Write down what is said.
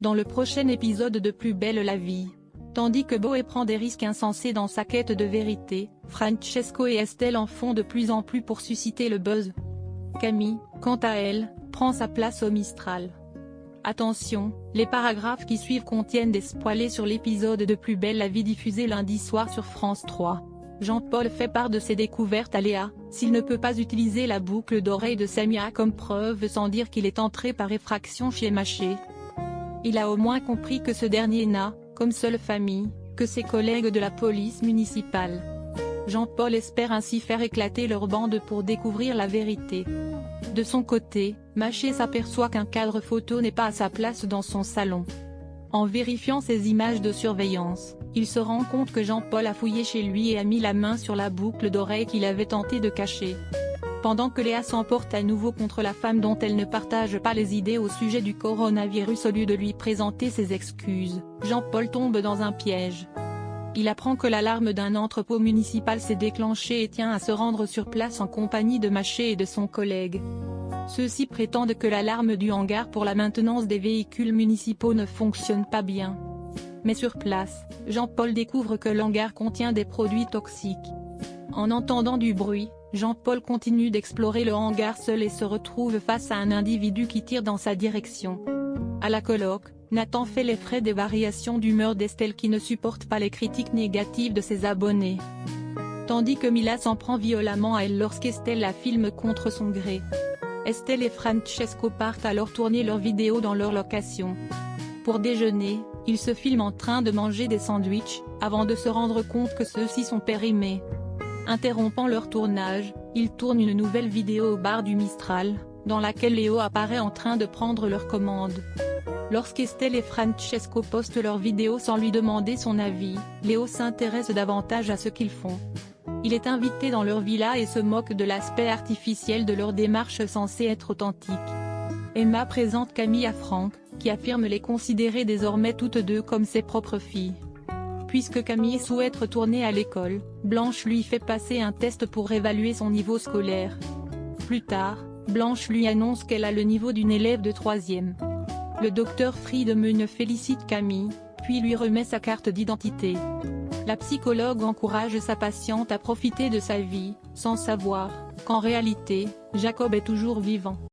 dans le prochain épisode de Plus belle la vie. Tandis que Boé prend des risques insensés dans sa quête de vérité, Francesco et Estelle en font de plus en plus pour susciter le buzz. Camille, quant à elle, prend sa place au Mistral. Attention, les paragraphes qui suivent contiennent des spoilers sur l'épisode de Plus belle la vie diffusé lundi soir sur France 3. Jean-Paul fait part de ses découvertes à Léa, s'il ne peut pas utiliser la boucle d'oreille de Samia comme preuve sans dire qu'il est entré par effraction chez Maché. Il a au moins compris que ce dernier n'a, comme seule famille, que ses collègues de la police municipale. Jean-Paul espère ainsi faire éclater leur bande pour découvrir la vérité. De son côté, Maché s'aperçoit qu'un cadre photo n'est pas à sa place dans son salon. En vérifiant ses images de surveillance, il se rend compte que Jean-Paul a fouillé chez lui et a mis la main sur la boucle d'oreille qu'il avait tenté de cacher. Pendant que Léa s'emporte à nouveau contre la femme dont elle ne partage pas les idées au sujet du coronavirus au lieu de lui présenter ses excuses, Jean-Paul tombe dans un piège. Il apprend que l'alarme d'un entrepôt municipal s'est déclenchée et tient à se rendre sur place en compagnie de Maché et de son collègue. Ceux-ci prétendent que l'alarme du hangar pour la maintenance des véhicules municipaux ne fonctionne pas bien. Mais sur place, Jean-Paul découvre que l'hangar contient des produits toxiques. En entendant du bruit, Jean-Paul continue d'explorer le hangar seul et se retrouve face à un individu qui tire dans sa direction. À la coloc, Nathan fait les frais des variations d'humeur d'Estelle qui ne supporte pas les critiques négatives de ses abonnés. Tandis que Mila s'en prend violemment à elle lorsqu'Estelle la filme contre son gré. Estelle et Francesco partent alors tourner leurs vidéos dans leur location. Pour déjeuner, ils se filment en train de manger des sandwichs, avant de se rendre compte que ceux-ci sont périmés. Interrompant leur tournage, ils tournent une nouvelle vidéo au bar du Mistral, dans laquelle Léo apparaît en train de prendre leur commande. Lorsqu'Estelle et Francesco postent leurs vidéos sans lui demander son avis, Léo s'intéresse davantage à ce qu'ils font. Il est invité dans leur villa et se moque de l'aspect artificiel de leur démarche censée être authentique. Emma présente Camille à Franck, qui affirme les considérer désormais toutes deux comme ses propres filles. Puisque Camille souhaite retourner à l'école, Blanche lui fait passer un test pour évaluer son niveau scolaire. Plus tard, Blanche lui annonce qu'elle a le niveau d'une élève de 3e. Le docteur Friedemann félicite Camille, puis lui remet sa carte d'identité. La psychologue encourage sa patiente à profiter de sa vie, sans savoir qu'en réalité, Jacob est toujours vivant.